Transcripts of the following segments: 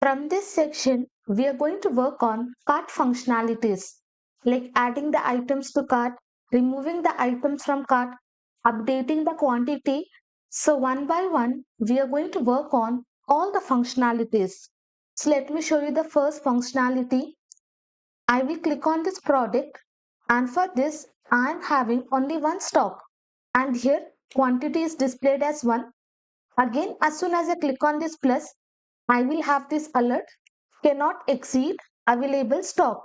From this section, we are going to work on cart functionalities like adding the items to cart, removing the items from cart, updating the quantity. So one by one, we are going to work on all the functionalities. So let me show you the first functionality. I will click on this product, and for this, I am having only one stock, and here quantity is displayed as 1. Again, as soon as I click on this plus, I will have this alert cannot exceed available stock.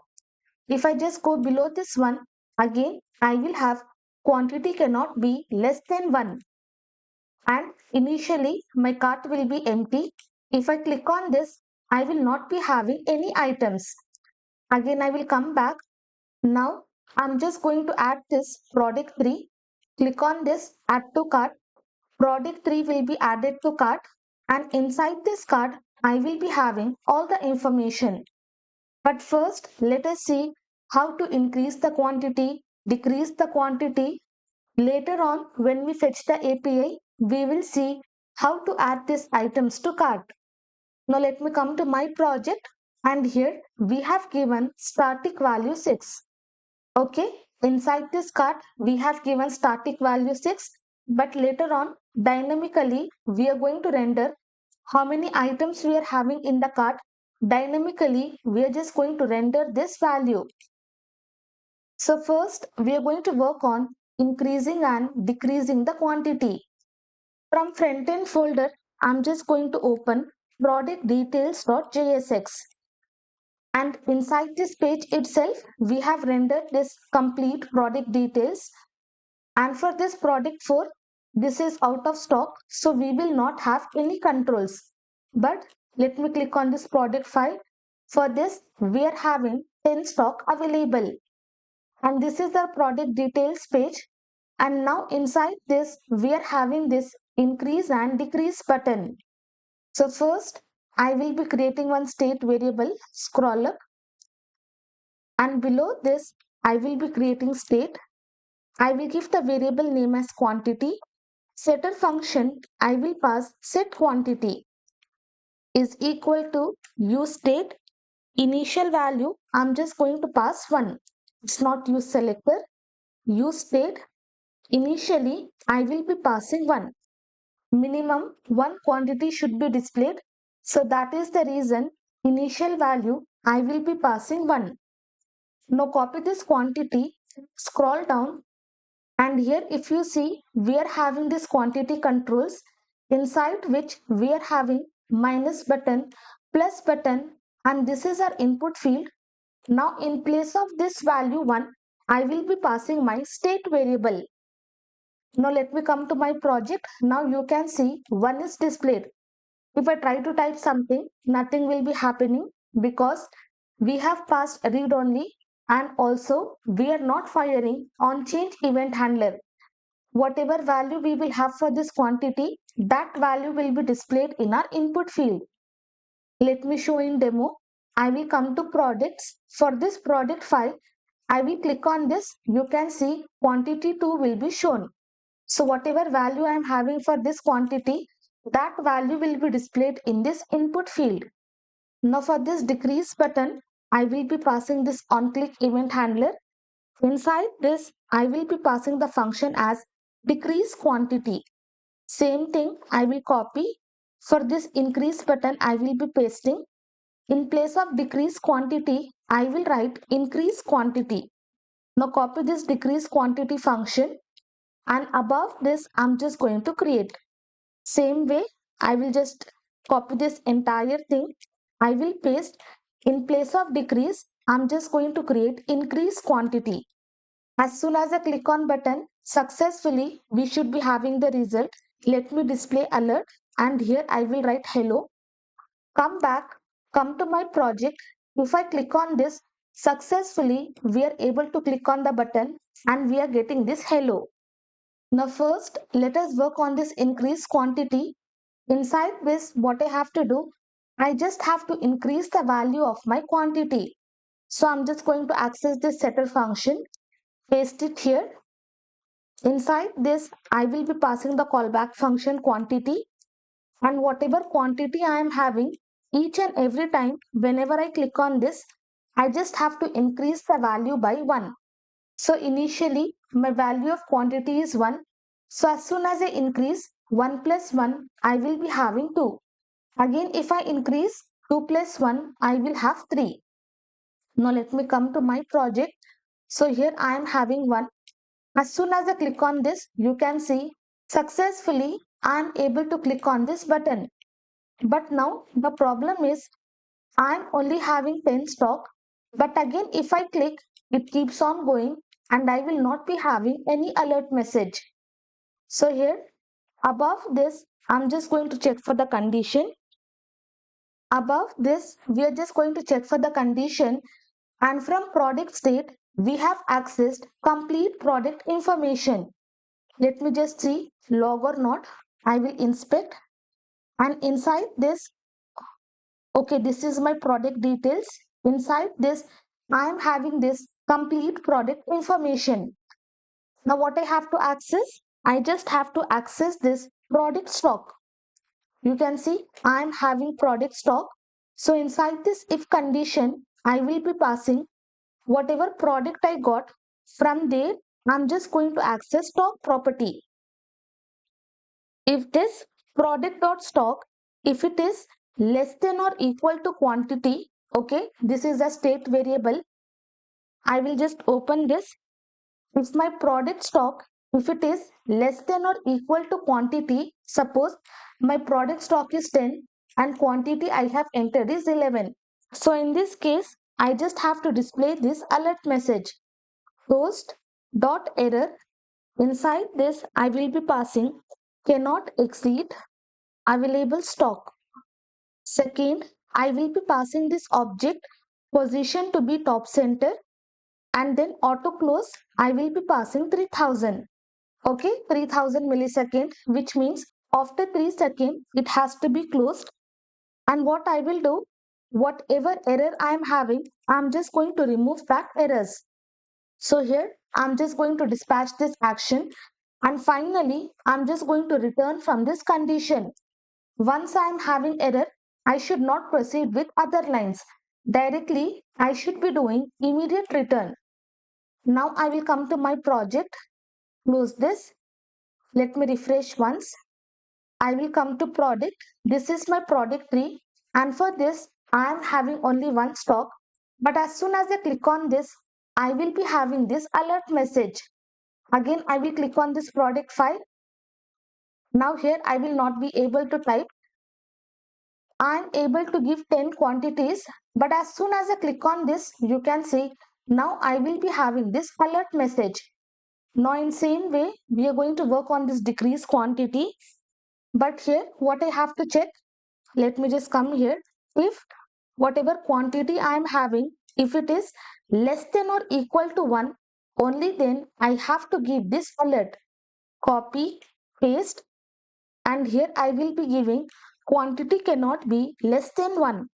If I just go below this one, again I will have quantity cannot be less than 1, and initially my cart will be empty. If I click on this, I will not be having any items. Again I will come back. Now I'm just going to add this product 3. Click on this add to cart. Product 3 will be added to cart, and inside this cart I will be having all the information. But first, let us see how to increase the quantity, decrease the quantity. Later on, when we fetch the API, we will see how to add these items to cart. Now let me come to my project, and here we have given static value 6. Okay, inside this cart, we have given static value 6, but later on, dynamically, we are going to render how many items we are having in the cart. Dynamically, we are just going to render this value. So first, we are going to work on increasing and decreasing the quantity. From front end folder, I'm just going to open product details.jsx. And inside this page itself, we have rendered this complete product details. And for this product 4, this is out of stock, so we will not have any controls. But let me click on this product 5. For this, we are having 10 stock available. And this is the product details page. And now inside this, we are having this increase and decrease button. So first, I will be creating one state variable, scroll up. And below this, I will be creating state. I will give the variable name as quantity. Setter function, I will pass set quantity is equal to use state. Initial value, I'm just going to pass 1. It's not use selector. Use state. Initially, I will be passing 1. Minimum 1 quantity should be displayed. So that is the reason initial value I will be passing 1. Now copy this quantity, scroll down, and here if you see we are having this quantity controls, inside which we are having minus button, plus button, and this is our input field. Now in place of this value 1, I will be passing my state variable. Now let me come to my project. Now you can see 1 is displayed. If I try to type something, nothing will be happening because we have passed read only, and also we are not firing on change event handler. Whatever value we will have for this quantity, that value will be displayed in our input field. Let me show in demo. I will come to products. For this product file, I will click on this. You can see quantity 2 will be shown. So whatever value I am having for this quantity, that value will be displayed in this input field. Now for this decrease button, I will be passing this on-click event handler. Inside this, I will be passing the function as decrease quantity. Same thing I will copy. For this increase button, I will be pasting. In place of decrease quantity, I will write increase quantity. Now copy this decrease quantity function, and above this I'm just going to create. Same way, I will just copy this entire thing. I will paste. In place of decrease, I'm just going to create increase quantity. As soon as I click on button, successfully, we should be having the result. Let me display alert, and here I will write hello. Come back, come to my project. If I click on this, successfully, we are able to click on the button and we are getting this hello. Now first, let us work on this increase quantity. Inside this, what I have to do, I just have to increase the value of my quantity. So I'm just going to access this setter function, paste it here. Inside this, I will be passing the callback function quantity, and whatever quantity I am having, each and every time whenever I click on this, I just have to increase the value by 1. So initially my value of quantity is 1. So as soon as I increase 1 plus 1, I will be having 2. Again, if I increase 2 plus 1, I will have 3. Now let me come to my project. So here I am having 1. As soon as I click on this, you can see successfully I am able to click on this button. But now the problem is I am only having 10 stock. But again, if I click, it keeps on going and I will not be having any alert message. So here above this, I'm just going to check for the condition. Above this, we are just going to check for the condition, and from product state, we have accessed complete product information. Let me just see log or not. I will inspect, and inside this, okay, this is my product details. Inside this, I am having this complete product information. Now what I have to access? I just have to access this product stock. You can see I am having product stock. So inside this if condition, I will be passing whatever product I got. From there, I'm just going to access stock property. If this product dot stock, if it is less than or equal to quantity, okay, this is a state variable. I will just open this. If my product stock, if it is less than or equal to quantity, suppose my product stock is 10 and quantity I have entered is 11. So in this case, I just have to display this alert message. Host dot error. Inside this, I will be passing cannot exceed available stock. Second, I will be passing this object position to be top center, and then auto close I will be passing 3000. Okay, 3000 millisecond, which means after 3 seconds it has to be closed. And what I will do, whatever error I am having, I am just going to remove that errors. So here I'm just going to dispatch this action, and finally I'm just going to return from this condition. Once I am having error, I should not proceed with other lines. Directly I should be doing immediate return. Now I will come to my project, close this. Let me refresh once. I will come to product. This is my product tree, and for this I am having only one stock. But as soon as I click on this, I will be having this alert message. Again, I will click on this product file. Now here I will not be able to type. I am able to give 10 quantities, but as soon as I click on this, you can see now I will be having this alert message. Now in same way, we are going to work on this decrease quantity. But here what I have to check, let me just come here. If whatever quantity I am having, if it is less than or equal to 1, only then I have to give this alert. Copy, paste, and here I will be giving quantity cannot be less than 1.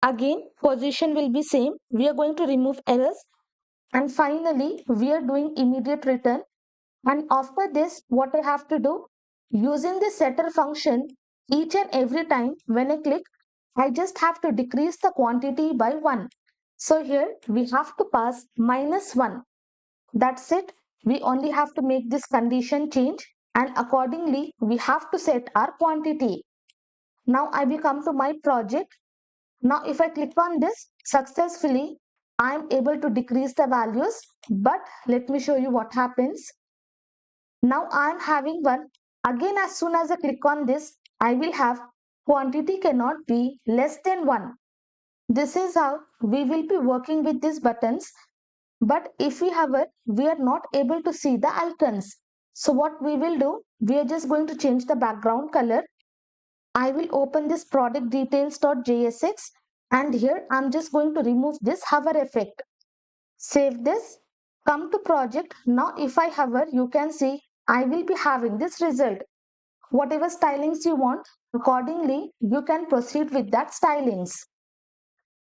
Again, position will be same. We are going to remove errors, and finally we are doing immediate return. And after this, what I have to do, using the setter function, each and every time when I click, I just have to decrease the quantity by 1. So here we have to pass -1. That's it. We only have to make this condition change, and accordingly we have to set our quantity. Now I will come to my project. Now if I click on this successfully, I am able to decrease the values. But let me show you what happens. Now I am having 1. Again, as soon as I click on this, I will have quantity cannot be less than 1. This is how we will be working with these buttons. But if we are not able to see the icons. So what we will do, we are just going to change the background color. I will open this product details.jsx, and here I'm just going to remove this hover effect. Save this, come to project. Now if I hover, you can see I will be having this result. Whatever stylings you want, accordingly you can proceed with that stylings.